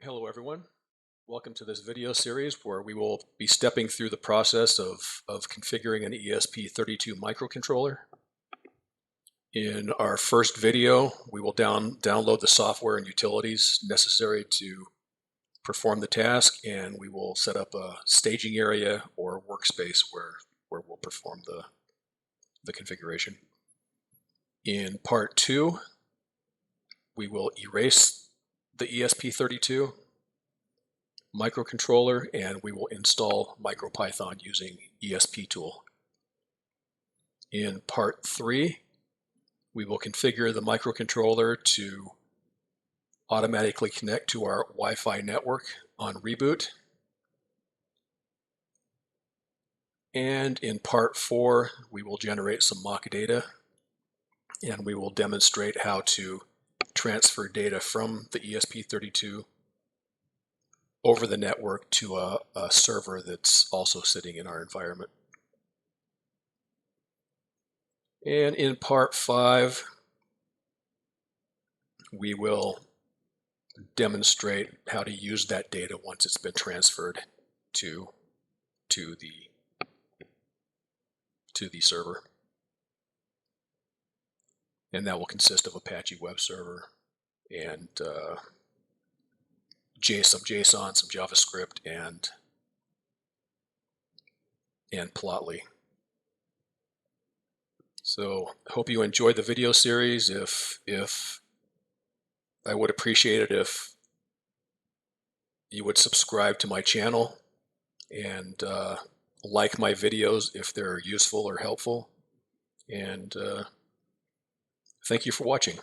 Hello everyone. Welcome to this video series where we will be stepping through the process of configuring an ESP32 microcontroller. In our first video, we will download the software and utilities necessary to perform the task, and we will set up a staging area or workspace where we'll perform the configuration. In part 2, we will erase the ESP32 microcontroller and we will install Micropython using ESPTool. In part 3, we will configure the microcontroller to automatically connect to our Wi-Fi network on reboot. And in part 4, we will generate some mock data and we will demonstrate how to transfer data from the ESP32 over the network to a server that's also sitting in our environment. And in part 5, we will demonstrate how to use that data once it's been transferred to the server. And that will consist of Apache web server and some JSON, some JavaScript, and Plotly. So I hope you enjoyed the video series. If I would appreciate it if you would subscribe to my channel and like my videos if they're useful or helpful. And thank you for watching.